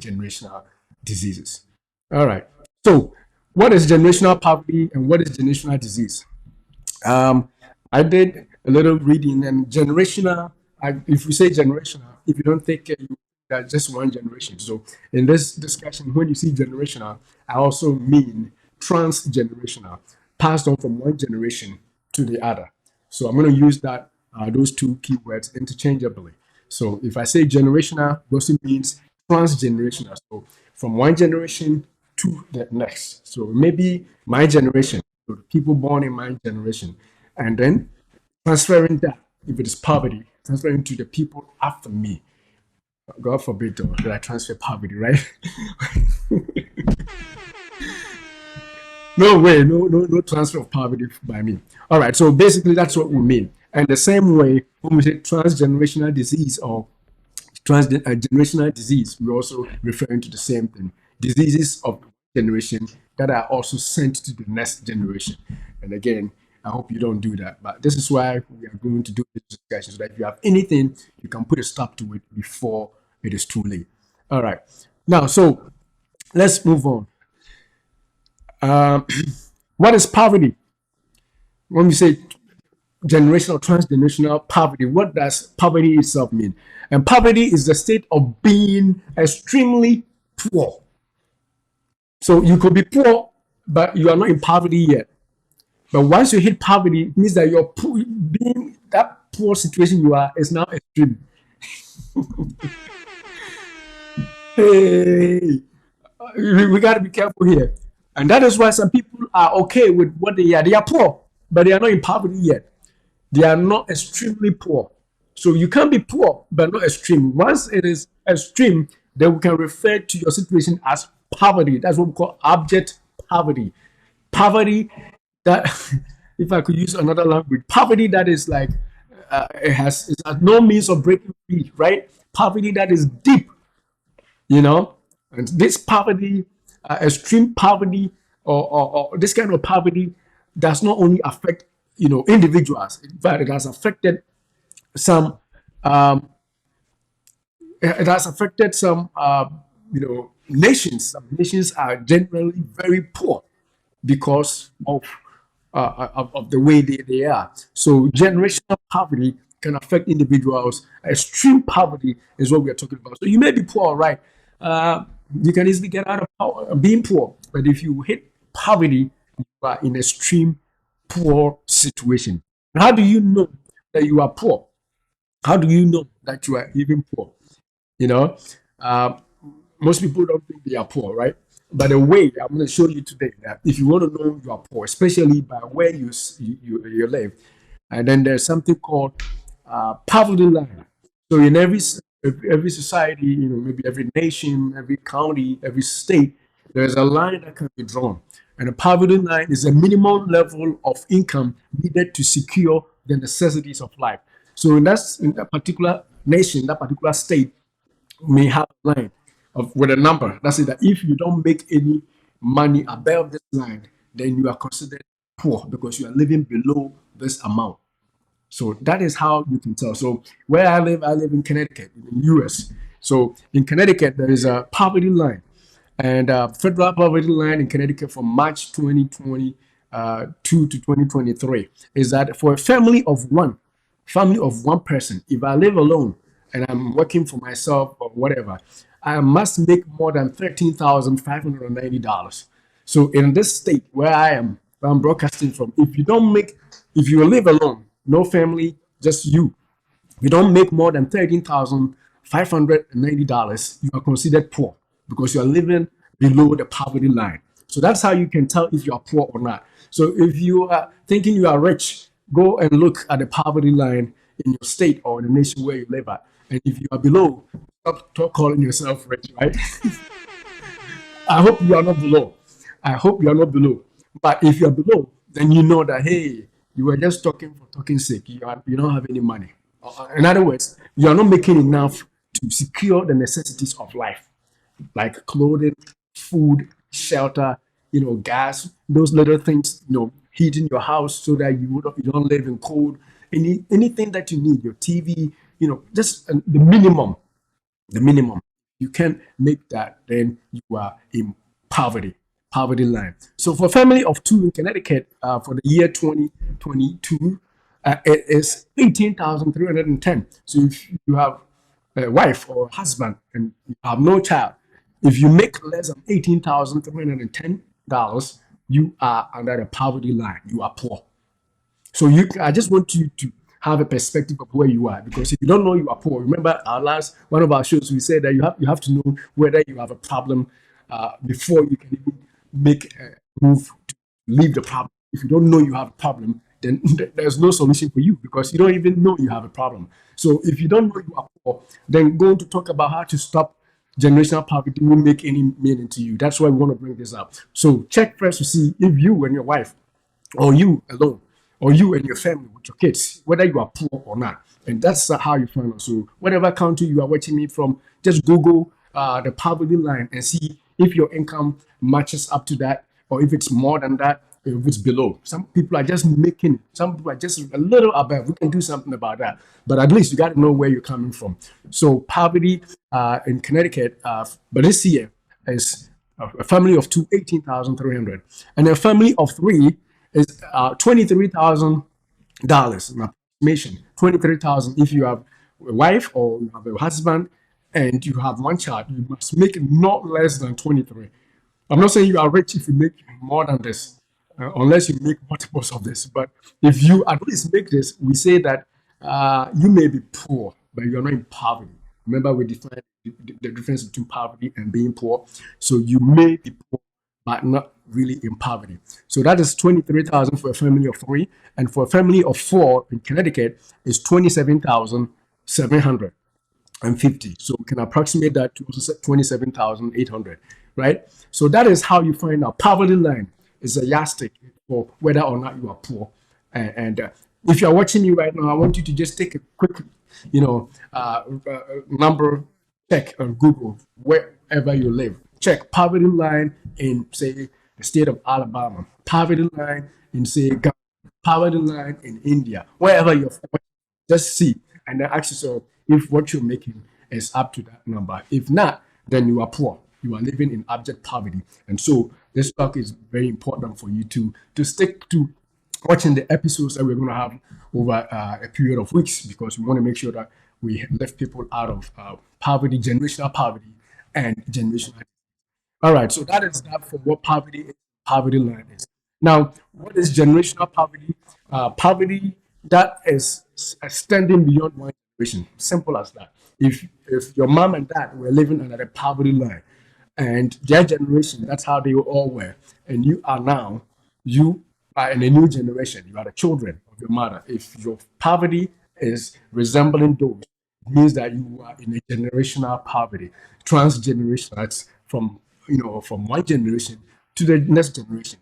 generational diseases. All right. So, what is generational poverty and what is generational disease? Um, I did a little reading and generational. If we say generational, if you don't take care, you got just one generation. So in this discussion, when you see generational, I also mean transgenerational, passed on from one generation to the other. So I'm going to use that those two keywords interchangeably. So if I say generational, it also means transgenerational. So from one generation to the next. So maybe my generation, so the people born in my generation, and then transferring that, if it is poverty, transferring to the people after me. God forbid though, that I transfer poverty, right? No way, no transfer of poverty by me. All right, so basically that's what we mean. And the same way when we say transgenerational disease or transgenerational disease, we're also referring to the same thing. Diseases of generation that are also sent to the next generation. And again, I hope you don't do that. But this is why we are going to do this discussion so that if you have anything, you can put a stop to it before it is too late. All right. Now, so let's move on. Um, what is poverty? When we say generational, transgenerational poverty, what does poverty itself mean? And poverty is the state of being extremely poor. So you could be poor, but you are not in poverty yet. But once you hit poverty, it means that you're poor, being that poor situation you are is now extreme. Hey, we got to be careful here. And that is why some people are okay with what they are. They are poor, but they are not in poverty yet. They are not extremely poor. So you can't be poor, but not extreme. Once it is extreme, then we can refer to your situation as poverty. That's what we call abject poverty. Poverty that, if I could use another language, poverty that is like, it has no means of breaking free, right? Poverty that is deep, you know. And this poverty, extreme poverty, or this kind of poverty does not only affect individuals, in fact it has affected some um, it has affected some nations. Some nations are generally very poor because of the way they are. So generational poverty can affect individuals. Extreme poverty is what we are talking about. So you may be poor, right? You can easily get out of being poor, but if you hit poverty, you are in extreme poor situation. How do you know that you are poor? How do you know that you are even poor? You know, uh, most people don't think they are poor, right? But the way I'm going to show you today that if you want to know you are poor, especially by where you live, and then there's something called poverty line. So in every society, maybe every nation, every county, every state, there's a line that can be drawn, and the poverty line is a minimum level of income needed to secure the necessities of life. So in that particular nation, that particular state, may have a line of with a number. That's it. That if you don't make any money above this line, then you are considered poor because you are living below this amount. So that is how you can tell. So where I live in Connecticut, in the US. So in Connecticut, there is a poverty line, and federal poverty line in Connecticut from March 2022 to 2023 is that for a family of one person, if I live alone and I'm working for myself or whatever, I must make more than $13,590. So in this state where I'm broadcasting from, if you live alone, no family, just you, you don't make more than $13,590, you are considered poor because you are living below the poverty line. So that's how you can tell if you are poor or not. So if you are thinking you are rich, go and look at the poverty line in your state or in the nation where you live at. And if you are below, stop calling yourself rich, right? I hope you are not below. I hope you are not below. But if you are below, then you know that hey, you were just talking for talking sake. You don't have any money. In other words, you are not making enough to secure the necessities of life, like clothing, food, shelter, gas, those little things, heating your house so that you don't live in cold. Anything that you need, your TV, just the minimum, the minimum. you can't make that, then you are in poverty line. So for a family of two in Connecticut, for the year 2022, it is 18,310. So if you have a wife or a husband and you have no child, if you make less than $18,310, you are under the poverty line. You are poor. So I just want you to have a perspective of where you are, because if you don't know you are poor, remember our last one of our shows, we said that you have to know whether you have a problem before you can even make a move to leave the problem. If you don't know you have a problem, then there's no solution for you because you don't even know you have a problem. So if you don't know you are poor, then going to talk about how to stop generational poverty won't make any meaning to you. That's why we want to bring this up. So check first to see if you and your wife, or you alone, or you and your family with your kids, whether you are poor or not. And that's how you find out. So, whatever country you are watching me from, just Google the poverty line and see if your income matches up to that, or if it's more than that, or if it's below. Some people are just making it, some people are just a little above. We can do something about that. But at least you got to know where you're coming from. So, poverty in Connecticut, but this year is a family of two, 18,300, and a family of three is $23,000. An approximation 23,000. If you have a wife or you have a husband and you have one child, you must make not less than 23. I'm not saying you are rich if you make more than this, unless you make multiples of this. But if you at least make this, we say that you may be poor, but you're not in poverty. Remember, we defined the difference between poverty and being poor. So you may be poor, but not really in poverty. So that is 23,000 for a family of three, and for a family of four in Connecticut is 27,750. So we can approximate that to 27,800, right? So that is how you find out poverty line is a yardstick for whether or not you are poor. And if you are watching me right now, I want you to just take a quick, number check on Google wherever you live. Check poverty line in, say, the state of Alabama, poverty line in, say, Ghana, poverty line in India, wherever you're from, just see and then ask yourself if what you're making is up to that number. If not, then you are poor. You are living in abject poverty. And so this talk is very important for you to stick to watching the episodes that we're going to have over a period of weeks, because we want to make sure that we lift people out of poverty, generational poverty, and generational. All right, so that is that for what poverty is, poverty line is. Now, what is generational poverty? Poverty that is extending beyond one generation. Simple as that. If your mom and dad were living under the poverty line, and their generation, that's how they all were, and you are in a new generation. You are the children of your mother. If your poverty is resembling those, it means that you are in a generational poverty, transgenerational. That's from one generation to the next generation.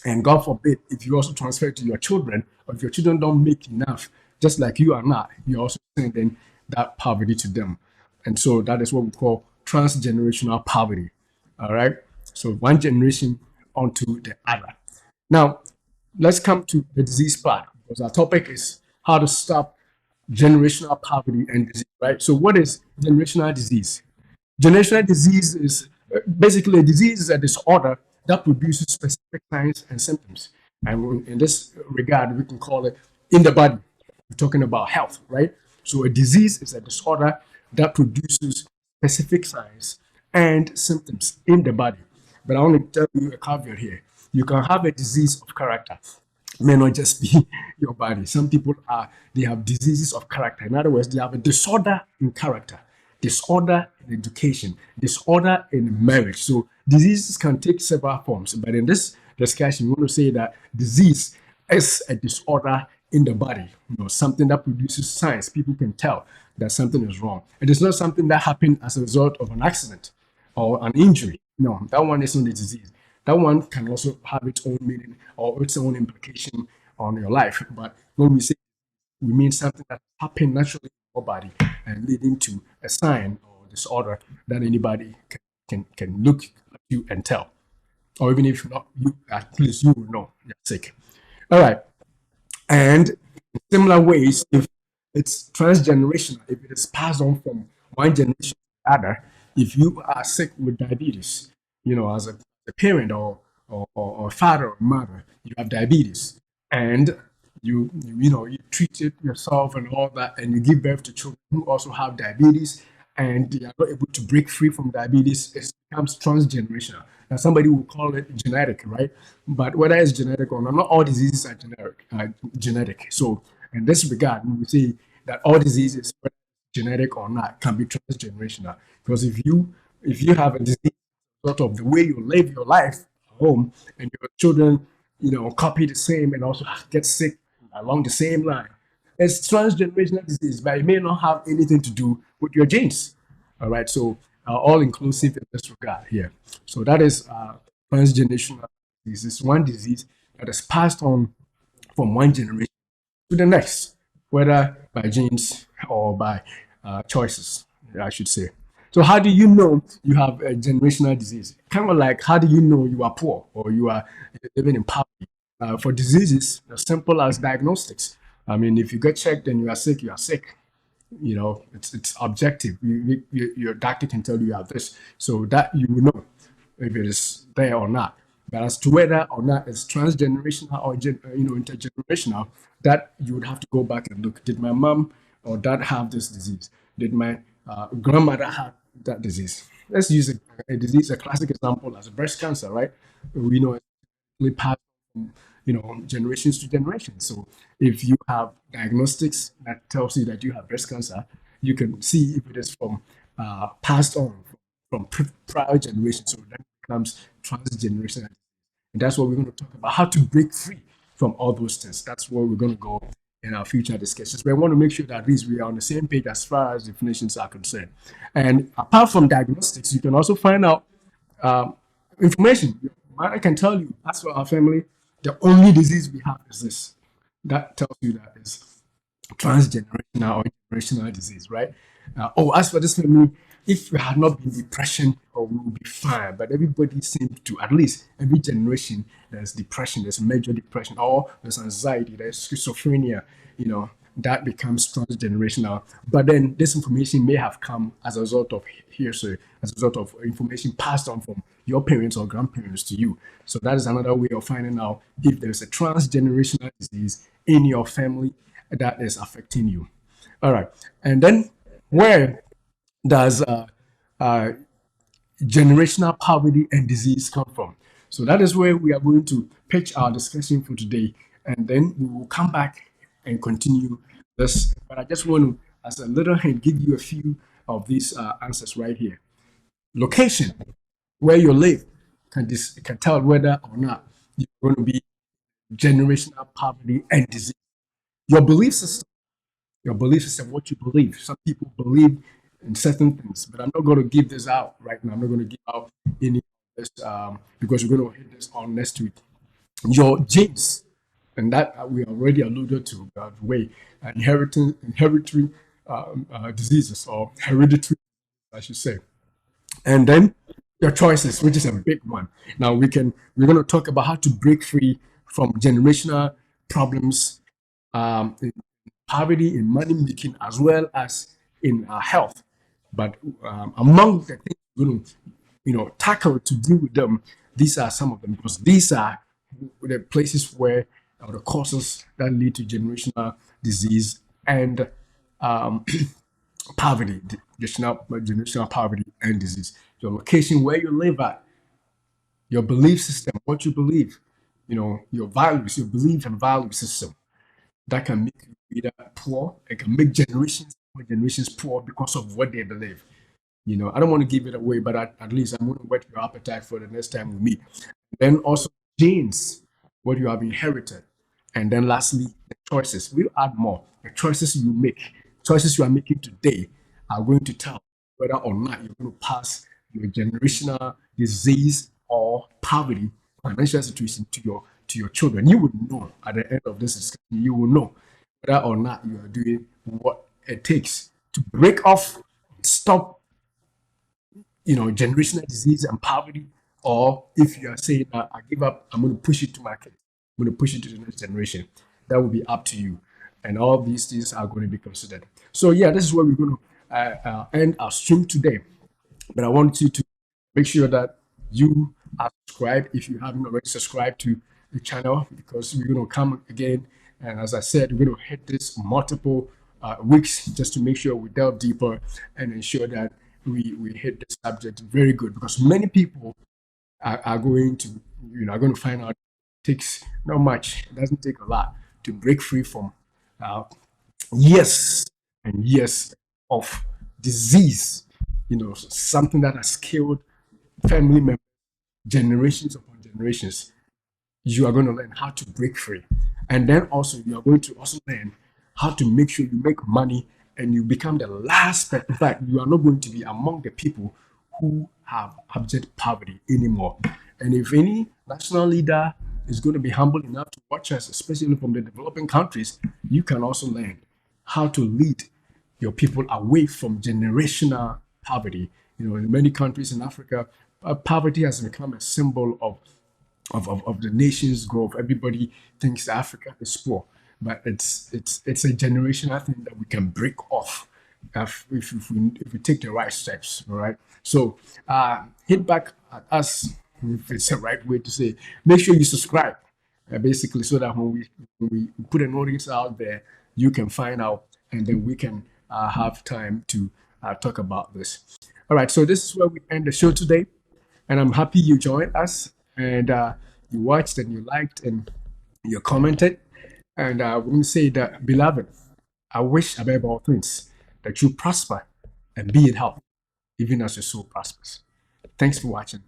And God forbid, if you also transfer it to your children, or if your children don't make enough, just like you are not, you're also sending that poverty to them. And so that is what we call transgenerational poverty. All right. So one generation onto the other. Now, let's come to the disease part, because our topic is how to stop generational poverty and disease, right? So, what is generational disease? Generational disease is basically a disease is a disorder that produces specific signs and symptoms. And in this regard, we can call it in the body. We're talking about health, right? So a disease is a disorder that produces specific signs and symptoms in the body. But I want to tell you a caveat here. You can have a disease of character. It may not just be your body. Some people they have diseases of character. In other words, they have a disorder in character, disorder in education, disorder in marriage. So diseases can take several forms. But in this discussion, we want to say that disease is a disorder in the body, something that produces signs. People can tell that something is wrong. It is not something that happened as a result of an accident or an injury. No, that one is not a disease. That one can also have its own meaning or its own implication on your life. But when we say, we mean something that happened naturally in your body and leading to a sign or disorder that anybody can look at you and tell. Or even if not you, at least you will know you're sick. All right. And in similar ways, if it's transgenerational, if it is passed on from one generation to the other, if you are sick with diabetes, as a parent or father or mother, you have diabetes, and you treat it yourself and all that, and you give birth to children who also have diabetes, and they are not able to break free from diabetes, it becomes transgenerational. Now, somebody will call it genetic, right? But whether it's genetic or not all diseases are genetic. So, in this regard, we will say that all diseases, whether genetic or not, can be transgenerational. Because if you have a disease, sort of the way you live your life at home, and your children, copy the same and also get sick along the same line, it's transgenerational disease, but it may not have anything to do with your genes. All right, so all inclusive in this regard here. So that is transgenerational disease. It's one disease that is passed on from one generation to the next, whether by genes or by choices, I should say. So, how do you know you have a generational disease? Kind of like, how do you know you are poor or you are living in poverty? For diseases as simple as diagnostics. I mean, if you get checked and you are sick, you are sick. It's objective. Your doctor can tell you have this, so that you will know if it is there or not. But as to whether or not it's transgenerational or intergenerational, that you would have to go back and look. Did my mom or dad have this disease? Did my grandmother have that disease? Let's use a disease, a classic example as breast cancer, right? We know it's passed from generations to generations. So if you have diagnostics that tells you that you have breast cancer, you can see if it is from passed on from prior generations. So that becomes transgenerational. And that's what we're going to talk about, how to break free from all those things. That's where we're going to go in our future discussions. But I want to make sure that at least we are on the same page as far as definitions are concerned. And apart from diagnostics, you can also find out um, information. Your mother can tell you, as for our family, the only disease we have is this. That tells you that it's transgenerational or generational disease, right? As for this family, if we had not been depression, or we would be fine. But everybody seems to, at least every generation, there's depression, there's major depression, or there's anxiety, there's schizophrenia, that becomes transgenerational. But then this information may have come as a result of hearsay, as a result of information passed on from your parents or grandparents to you. So that is another way of finding out if there's a transgenerational disease in your family that is affecting you. All right. And then where does uh, generational poverty and disease come from? So that is where we are going to pitch our discussion for today. And then we will come back and continue this. But I just want to, as a little hint, give you a few of these answers right here. Location, where you live, can tell whether or not you're going to be generational poverty and disease. Your belief system, what you believe. Some people believe in certain things, but I'm not going to give this out right now. I'm not going to give out any of this because we're going to hit this on next week. Your genes, and that we already alluded to, by the way, inheriting diseases or hereditary, I should say. And then your choices, which is a big one. Now we're going to talk about how to break free from generational problems in poverty, in money making, as well as in health. But among the things we're going to tackle to deal with them, these are some of them, because these are the places where the causes that lead to generational disease and um, poverty, generational poverty and disease. Your location, where you live at, your belief system, what you believe, your values, your belief and value system, that can make you either poor, it can make generations poor because of what they believe. I don't want to give it away, but at least I'm going to whet your appetite for the next time we meet. Then also genes, what you have inherited. And then lastly, the choices. We'll add more. The choices you make, choices you are making today are going to tell whether or not you're going to pass your generational disease or poverty, financial situation to your children. You will know at the end of this discussion, you will know whether or not you are doing what it takes to break off, stop generational disease and poverty, or if you are saying, I give up, I'm going to push it to my kids, I'm going to push it to the next generation. That will be up to you. And all these things are going to be considered. So, yeah, this is where we're going to end our stream today. But I want you to make sure that you are subscribed if you haven't already subscribed to the channel, because we're going to come again. And as I said, we're going to hit this multiple weeks just to make sure we delve deeper and ensure that we hit the subject very good, because many people are going to, are going to find out it takes not much, it doesn't take a lot to break free from uh, years and years of disease, something that has killed family members generations upon generations. You are going to learn how to break free. And then also, you are going to also learn how to make sure you make money and you become the last person. In fact, you are not going to be among the people who have abject poverty anymore. And if any national leader is going to be humble enough to watch us, especially from the developing countries, you can also learn how to lead your people away from generational poverty. In many countries in Africa, poverty has become a symbol of the nation's growth. Everybody thinks Africa is poor, but it's a generational thing that we can break off if we take the right steps. All right. So hit back at us, if it's the right way to say. Make sure you subscribe, basically, so that when we put an audience out there, you can find out, and then we can have time to talk about this. All right. So this is where we end the show today. And I'm happy you joined us and you watched and you liked and you commented. And I want to say that, beloved, I wish above all things that you prosper and be in health, even as your soul prospers. Thanks for watching.